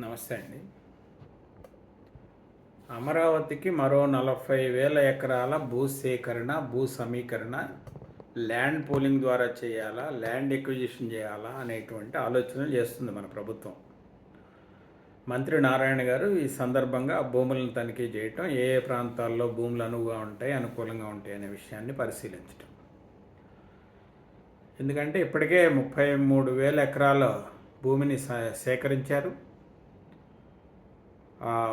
నమస్తే అండి. అమరావతికి మరో 40,000 ఎకరాల భూసేకరణ, భూ సమీకరణ, ల్యాండ్ పూలింగ్ ద్వారా చేయాలా, ల్యాండ్ ఎక్విజిషన్ చేయాలా అనేటువంటి ఆలోచనలు చేస్తుంది మన ప్రభుత్వం. మంత్రి నారాయణ గారు ఈ సందర్భంగా భూములను తనిఖీ చేయటం, ఏ ఏ ప్రాంతాల్లో భూములు అనువుగా ఉంటాయి, అనుకూలంగా ఉంటాయి అనే విషయాన్ని పరిశీలించటం. ఎందుకంటే ఇప్పటికే 33,000 ఎకరాల భూమిని సేకరించారు.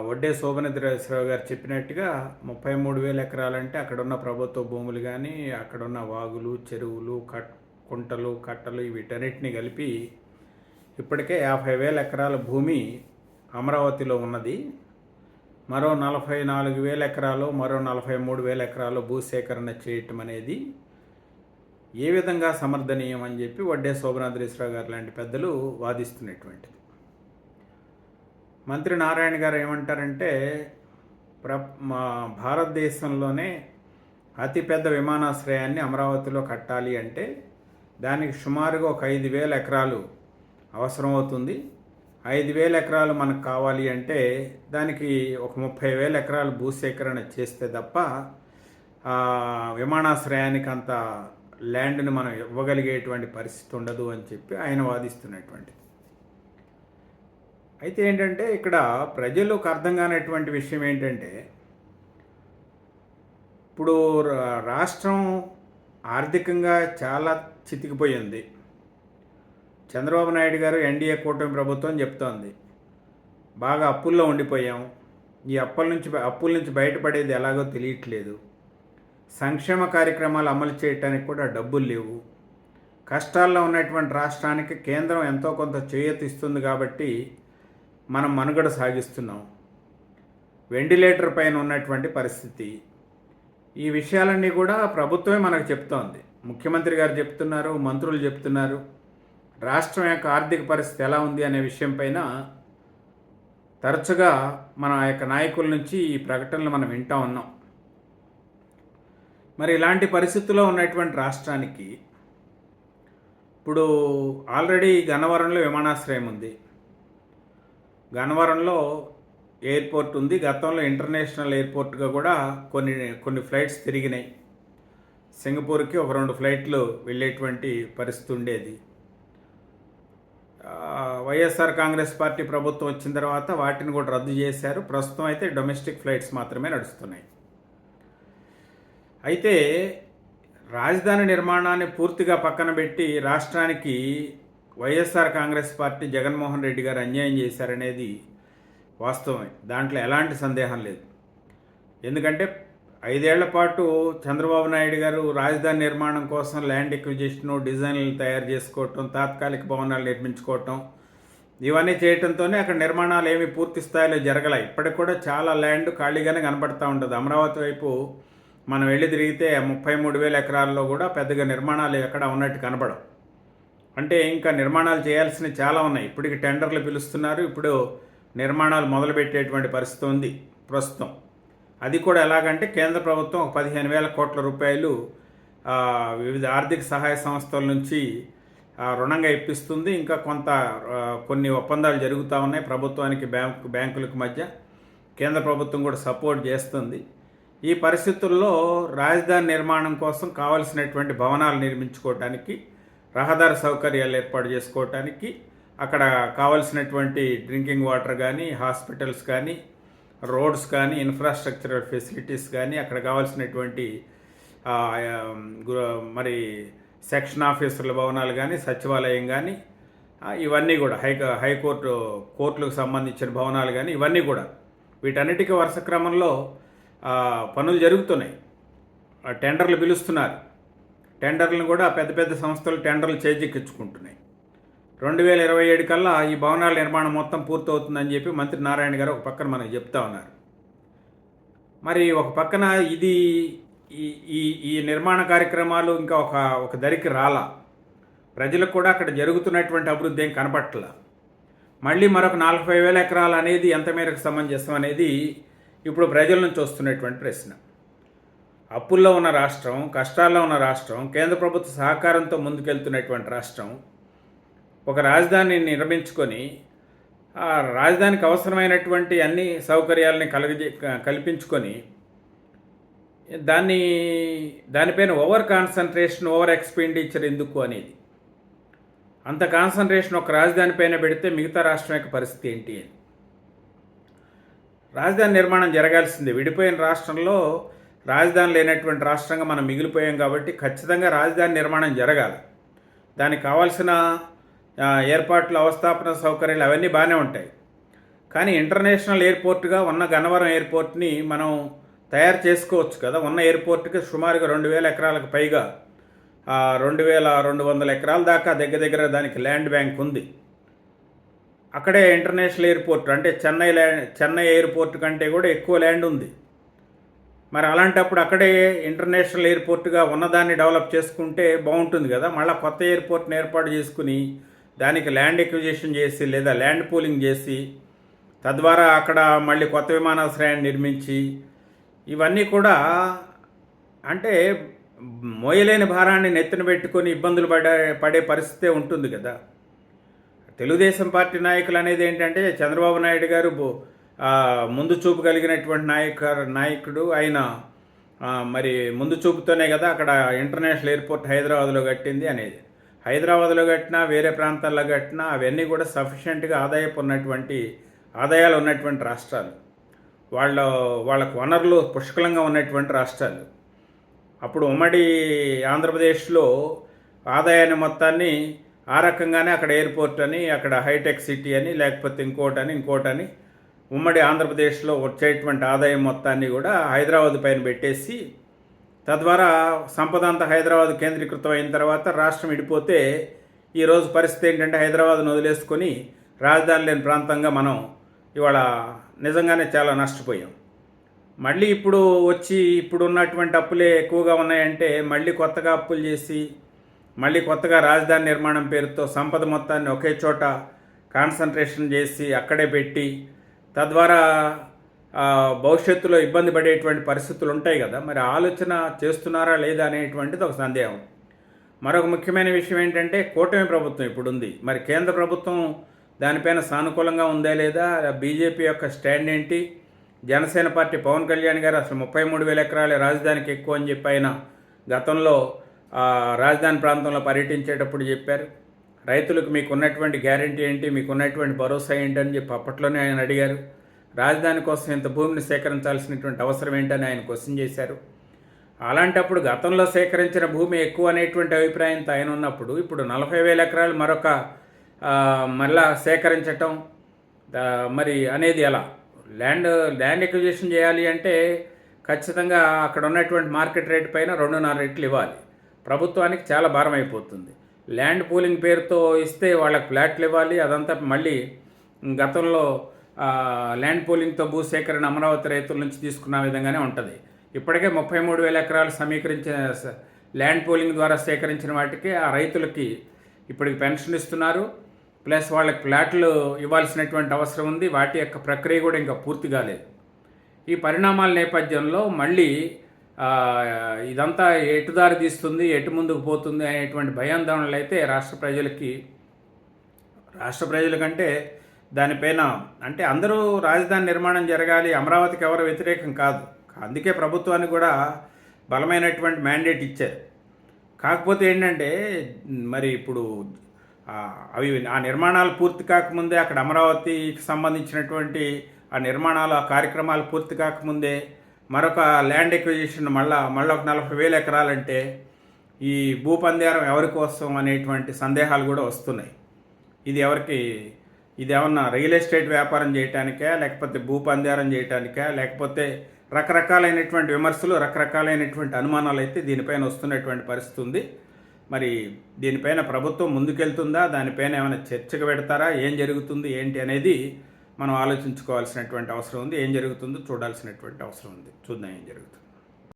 వడ్డే శోభనద్రేశ్వరరావు గారు చెప్పినట్టుగా 33,000 ఎకరాలంటే అక్కడున్న ప్రభుత్వ భూములు కానీ, అక్కడున్న వాగులు, చెరువులు, కుంటలు, కట్టలు వీటన్నిటిని కలిపి ఇప్పటికే 50,000 ఎకరాల భూమి అమరావతిలో ఉన్నది. మరో 44,000 ఎకరాలు, మరో 43,000 ఎకరాలు భూసేకరణ చేయటం అనేది ఏ విధంగా సమర్థనీయం అని చెప్పి వడ్డే శోభనాద్రేశ్వరరావు గారు లాంటి పెద్దలు వాదిస్తున్నటువంటిది. మంత్రి నారాయణ గారు ఏమంటారంటే, మా భారతదేశంలోనే అతిపెద్ద విమానాశ్రయాన్ని అమరావతిలో కట్టాలి అంటే దానికి సుమారుగా ఒక 5,000 ఎకరాలు అవసరమవుతుంది. 5,000 ఎకరాలు మనకు కావాలి అంటే దానికి ఒక 30,000 ఎకరాలు భూసేకరణ చేస్తే తప్ప విమానాశ్రయానికి అంత ల్యాండ్ని మనం ఇవ్వగలిగేటువంటి పరిస్థితి ఉండదు అని చెప్పి ఆయన వాదిస్తున్నటువంటిది. అయితే ఏంటంటే ఇక్కడ ప్రజలకు అర్థం కానటువంటి విషయం ఏంటంటే, ఇప్పుడు రాష్ట్రం ఆర్థికంగా చాలా చితికిపోయింది. చంద్రబాబు నాయుడు గారు ఎన్డీఏ కూటమి ప్రభుత్వం చెప్తోంది, బాగా అప్పుల్లో ఉండిపోయాం, ఈ అప్పుల నుంచి బయటపడేది ఎలాగో తెలియట్లేదు, సంక్షేమ కార్యక్రమాలు అమలు చేయడానికి కూడా డబ్బులు లేవు, కష్టాల్లో ఉన్నటువంటి రాష్ట్రానికి కేంద్రం ఎంతో కొంత చేయూతిస్తుంది కాబట్టి మనం మనుగడ సాగిస్తున్నాం, వెంటిలేటర్ పైన ఉన్నటువంటి పరిస్థితి, ఈ విషయాలన్నీ కూడా ప్రభుత్వమే మనకు చెప్తోంది. ముఖ్యమంత్రి గారు చెప్తున్నారు, మంత్రులు చెప్తున్నారు. రాష్ట్రం యొక్క ఆర్థిక పరిస్థితి ఎలా ఉంది అనే విషయం పైన తరచుగా మన యొక్క నాయకుల నుంచి ఈ ప్రకటనలు మనం వింటూ ఉన్నాం. మరి ఇలాంటి పరిస్థితుల్లో ఉన్నటువంటి రాష్ట్రానికి ఇప్పుడు ఆల్రెడీ గన్నవరంలో విమానాశ్రయం ఉంది, గన్నవరంలో ఎయిర్పోర్ట్ ఉంది. గతంలో ఇంటర్నేషనల్ ఎయిర్పోర్ట్గా కూడా కొన్ని ఫ్లైట్స్ తిరిగినాయి. సింగపూర్కి ఒక 2 ఫ్లైట్లు వెళ్ళేటువంటి పరిస్థితి ఉండేది. వైఎస్ఆర్ కాంగ్రెస్ పార్టీ ప్రభుత్వం వచ్చిన తర్వాత వాటిని కూడా రద్దు చేశారు. ప్రస్తుతం అయితే డొమెస్టిక్ ఫ్లైట్స్ మాత్రమే నడుస్తున్నాయి. అయితే రాజధాని నిర్మాణాన్ని పూర్తిగా పక్కన పెట్టి రాష్ట్రానికి వైఎస్ఆర్ కాంగ్రెస్ పార్టీ జగన్మోహన్ రెడ్డి గారు అన్యాయం చేశారనేది వాస్తవమే, దాంట్లో ఎలాంటి సందేహం లేదు. ఎందుకంటే 5 ఏళ్ల పాటు చంద్రబాబు నాయుడు గారు రాజధాని నిర్మాణం కోసం ల్యాండ్ ఎక్విజిషన్, డిజైన్లు తయారు చేసుకోవటం, తాత్కాలిక భవనాలు నిర్మించుకోవటం, ఇవన్నీ చేయటంతోనే అక్కడ నిర్మాణాలు ఏమీ పూర్తి స్థాయిలో జరగలేదు. ఇప్పటికి కూడా చాలా ల్యాండ్ ఖాళీగానే కనపడుతూ ఉంటుంది. అమరావతి వైపు మనం వెళ్ళి తిరిగితే 33,000 ఎకరాల్లో కూడా పెద్దగా నిర్మాణాలు ఎక్కడ ఉన్నట్టు కనపడవు. అంటే ఇంకా నిర్మాణాలు చేయాల్సినవి చాలా ఉన్నాయి. ఇప్పటికి టెండర్లు పిలుస్తున్నారు, ఇప్పుడు నిర్మాణాలు మొదలుపెట్టేటువంటి పరిస్థితి ఉంది ప్రస్తుతం. అది కూడా ఎలాగంటే కేంద్ర ప్రభుత్వం ఒక 15,000 కోట్ల రూపాయలు వివిధ ఆర్థిక సహాయ సంస్థల నుంచి రుణంగా ఇప్పిస్తుంది. ఇంకా కొన్ని ఒప్పందాలు జరుగుతూ ఉన్నాయి ప్రభుత్వానికి, బ్యాంకులకు మధ్య. కేంద్ర ప్రభుత్వం కూడా సపోర్ట్ చేస్తుంది. ఈ పరిస్థితుల్లో రాజధాని నిర్మాణం కోసం కావలసినటువంటి భవనాలు నిర్మించుకోవటానికి, రహదారి సౌకర్యాలు ఏర్పాటు చేసుకోవటానికి, అక్కడ కావలసినటువంటి డ్రింకింగ్ వాటర్ కానీ, హాస్పిటల్స్ కానీ, రోడ్స్ కానీ, ఇన్ఫ్రాస్ట్రక్చరల్ ఫెసిలిటీస్ కానీ, అక్కడ కావాల్సినటువంటి మరి సెక్షన్ ఆఫీసర్ల భవనాలు కానీ, సచివాలయం కానీ, ఇవన్నీ కూడా కోర్టులకు సంబంధించిన భవనాలు కానీ, ఇవన్నీ కూడా వీటన్నిటికీ వరుస క్రమంలో పనులు జరుగుతున్నాయి. టెండర్లు పిలుస్తున్నారు. టెండర్లను కూడా పెద్ద పెద్ద సంస్థలు టెండర్లు చేజిక్కించుకుంటున్నాయి. 2027 కల్లా ఈ భవనాల నిర్మాణం మొత్తం పూర్తవుతుందని చెప్పి మంత్రి నారాయణ గారు ఒక పక్కన మనకు చెప్తా ఉన్నారు. మరి ఒక పక్కన ఈ నిర్మాణ కార్యక్రమాలు ఇంకా ఒక దరికి రాలా, ప్రజలకు కూడా అక్కడ జరుగుతున్నటువంటి అభివృద్ధి ఏం కనపట్ల. మళ్ళీ మరొక 40,000 ఎకరాలు అనేది ఎంత మేరకు సమంజసం అనేది ఇప్పుడు ప్రజల నుంచి వస్తున్నటువంటి ప్రశ్న. అప్పుల్లో ఉన్న రాష్ట్రం, కష్టాల్లో ఉన్న రాష్ట్రం, కేంద్ర ప్రభుత్వ సహకారంతో ముందుకెళ్తున్నటువంటి రాష్ట్రం ఒక రాజధానిని నిర్మించుకొని ఆ రాజధానికి అవసరమైనటువంటి అన్ని సౌకర్యాలని కల్పించుకొని దాన్ని దానిపైన ఓవర్ కాన్సన్ట్రేషన్, ఓవర్ ఎక్స్పెండిచర్ ఎందుకు అనేది, అంత కాన్సన్ట్రేషన్ ఒక రాజధాని పైన పెడితే మిగతా రాష్ట్రం యొక్క పరిస్థితి ఏంటి అని. రాజధాని నిర్మాణం జరగాల్సిందే. విడిపోయిన రాష్ట్రంలో రాజధాని లేనటువంటి రాష్ట్రంగా మనం మిగిలిపోయాం కాబట్టి ఖచ్చితంగా రాజధాని నిర్మాణం జరగాలి. దానికి కావాల్సిన ఏర్పాట్లు, అవస్థాపన సౌకర్యాలు అవన్నీ బాగానే ఉంటాయి. కానీ ఇంటర్నేషనల్ ఎయిర్పోర్ట్గా ఉన్న గన్నవరం ఎయిర్పోర్ట్ని మనం తయారు చేసుకోవచ్చు కదా. ఉన్న ఎయిర్పోర్ట్కి సుమారుగా 2000 ఎకరాలకు పైగా, 2200 ఎకరాల దాకా దగ్గర దానికి ల్యాండ్ బ్యాంక్ ఉంది. అక్కడే ఇంటర్నేషనల్ ఎయిర్పోర్ట్ అంటే చెన్నై ఎయిర్పోర్ట్ కంటే కూడా ఎక్కువ ల్యాండ్ ఉంది. మరి అలాంటప్పుడు అక్కడే ఇంటర్నేషనల్ ఎయిర్పోర్ట్గా ఉన్నదాన్ని డెవలప్ చేసుకుంటే బాగుంటుంది కదా. మళ్ళీ కొత్త ఎయిర్పోర్ట్ని ఏర్పాటు చేసుకుని దానికి ల్యాండ్ ఎక్విజిషన్ చేసి లేదా ల్యాండ్ పూలింగ్ చేసి తద్వారా అక్కడ మళ్ళీ కొత్త విమానాశ్రయాన్ని నిర్మించి ఇవన్నీ కూడా అంటే మోయలేని భారాన్ని నెత్తిన పెట్టుకొని ఇబ్బందులు పడే పరిస్థితే ఉంటుంది కదా. తెలుగుదేశం పార్టీ నాయకులు అనేది ఏంటంటే చంద్రబాబు నాయుడు గారు ముందు చూపు కలిగినటువంటి నాయకుడు ఆయన. మరి ముందు చూపుతోనే కదా అక్కడ ఇంటర్నేషనల్ ఎయిర్పోర్ట్ హైదరాబాద్లో కట్టింది అనేది. హైదరాబాద్లో కట్టినా వేరే ప్రాంతాల్లో కట్టినా అవన్నీ కూడా సఫిషియెంట్గా ఆదాయాలు ఉన్నటువంటి రాష్ట్రాలు, వాళ్ళకు వనరులు పుష్కలంగా ఉన్నటువంటి రాష్ట్రాలు. అప్పుడు ఉమ్మడి ఆంధ్రప్రదేశ్లో ఆదాయాన్ని మొత్తాన్ని ఆ రకంగానే అక్కడ ఎయిర్పోర్ట్ అని, అక్కడ హైటెక్ సిటీ అని, లేకపోతే ఇంకోటని ఉమ్మడి ఆంధ్రప్రదేశ్లో వచ్చేటువంటి ఆదాయం మొత్తాన్ని కూడా హైదరాబాద్ పైన పెట్టేసి తద్వారా సంపద అంతా హైదరాబాద్ కేంద్రీకృతం అయిన తర్వాత రాష్ట్రం విడిపోతే ఈరోజు పరిస్థితి ఏంటంటే హైదరాబాద్ను వదిలేసుకొని రాజధాని లేని ప్రాంతంగా మనం ఇవాళ నిజంగానే చాలా నష్టపోయాం. మళ్ళీ ఇప్పుడు ఉన్నటువంటి అప్పులే ఎక్కువగా ఉన్నాయంటే మళ్ళీ కొత్తగా అప్పులు చేసి మళ్ళీ కొత్తగా రాజధాని నిర్మాణం పేరుతో సంపద మొత్తాన్ని ఒకే చోట కాన్సన్ట్రేషన్ చేసి అక్కడే పెట్టి తద్వారా భవిష్యత్తులో ఇబ్బంది పడేటువంటి పరిస్థితులు ఉంటాయి కదా. మరి ఆలోచన చేస్తున్నారా లేదా అనేటువంటిది ఒక సందేహం. మరొక ముఖ్యమైన విషయం ఏంటంటే కూటమి ప్రభుత్వం ఇప్పుడు ఉంది. మరి కేంద్ర ప్రభుత్వం దానిపైన సానుకూలంగా ఉందా లేదా, బీజేపీ యొక్క స్టాండ్ ఏంటి, జనసేన పార్టీ పవన్ కళ్యాణ్ గారు అసలు 33,000 ఎకరాలే రాజధానికి ఎక్కువ అని చెప్పి ఆయన గతంలో రాజధాని ప్రాంతంలో పర్యటించేటప్పుడు చెప్పారు. రైతులకు మీకున్నటువంటి గ్యారంటీ ఏంటి, మీకున్నటువంటి భరోసా ఏంటని చెప్పి అప్పట్లోనే ఆయన అడిగారు. రాజధాని కోసం ఇంత భూమిని సేకరించాల్సినటువంటి అవసరం ఏంటని ఆయన క్వశ్చన్ చేశారు. అలాంటప్పుడు గతంలో సేకరించిన భూమి ఎక్కువ అనేటువంటి అభిప్రాయంతో ఆయన ఉన్నప్పుడు ఇప్పుడు 40,000 ఎకరాలు మరలా సేకరించటం మరి అనేది ఎలా? ల్యాండ్ ఎక్విజిషన్ చేయాలి అంటే ఖచ్చితంగా అక్కడ ఉన్నటువంటి మార్కెట్ రేట్ పైన 2.5 రెట్లు ఇవ్వాలి. ప్రభుత్వానికి చాలా భారం అయిపోతుంది. ల్యాండ్ పూలింగ్ పేరుతో ఇస్తే వాళ్ళకి ఫ్లాట్లు ఇవ్వాలి. అదంతా మళ్ళీ గతంలో ల్యాండ్ పూలింగ్తో భూసేకరణ అమరావతి రైతుల నుంచి తీసుకున్న విధంగానే ఉంటుంది. ఇప్పటికే 33,000 ఎకరాలు సమీకరించిన ల్యాండ్ పూలింగ్ ద్వారా సేకరించిన వాటికి ఆ రైతులకి ఇప్పటికి పెన్షన్ ఇస్తున్నారు. ప్లస్ వాళ్ళకి ఫ్లాట్లు ఇవ్వాల్సినటువంటి అవసరం ఉంది. వాటి యొక్క ప్రక్రియ కూడా ఇంకా పూర్తి కాలేదు. ఈ పరిణామాల నేపథ్యంలో మళ్ళీ ఇదంతా ఎటుదారి తీస్తుంది, ఎటు ముందుకు పోతుంది అనేటువంటి భయాందోళనలు అయితే రాష్ట్ర ప్రజలకంటే దానిపైన అంటే అందరూ రాజధాని నిర్మాణం జరగాలి, అమరావతికి ఎవరు వ్యతిరేకం కాదు. అందుకే ప్రభుత్వానికి కూడా బలమైనటువంటి మ్యాండేట్ ఇచ్చారు. కాకపోతే ఏంటంటే మరి ఇప్పుడు ఆ నిర్మాణాలు పూర్తి కాకముందే అక్కడ అమరావతికి సంబంధించినటువంటి ఆ కార్యక్రమాలు పూర్తి కాకముందే మరొక ల్యాండ్ ఎక్విజిషన్ మళ్ళీ ఒక 40,000 ఎకరాలంటే ఈ భూపందేరం ఎవరి కోసం అనేటువంటి సందేహాలు కూడా వస్తున్నాయి. ఇది ఏమన్నా రియల్ ఎస్టేట్ వ్యాపారం చేయటానికా, లేకపోతే భూపందేరం చేయటానికా, లేకపోతే రకరకాలైనటువంటి విమర్శలు, రకరకాలైనటువంటి అనుమానాలు అయితే దీనిపైన వస్తున్నటువంటి పరిస్థితి ఉంది. మరి దీనిపైన ప్రభుత్వం ముందుకెళ్తుందా, దానిపైన ఏమైనా చర్చకు పెడతారా, ఏం జరుగుతుంది ఏంటి అనేది మనం ఆలోచించుకోవాల్సినటువంటి అవసరం ఉంది. ఏం జరుగుతుందో చూడాల్సినటువంటి అవసరం ఉంది. చూద్దాం ఏం జరుగుతుంది.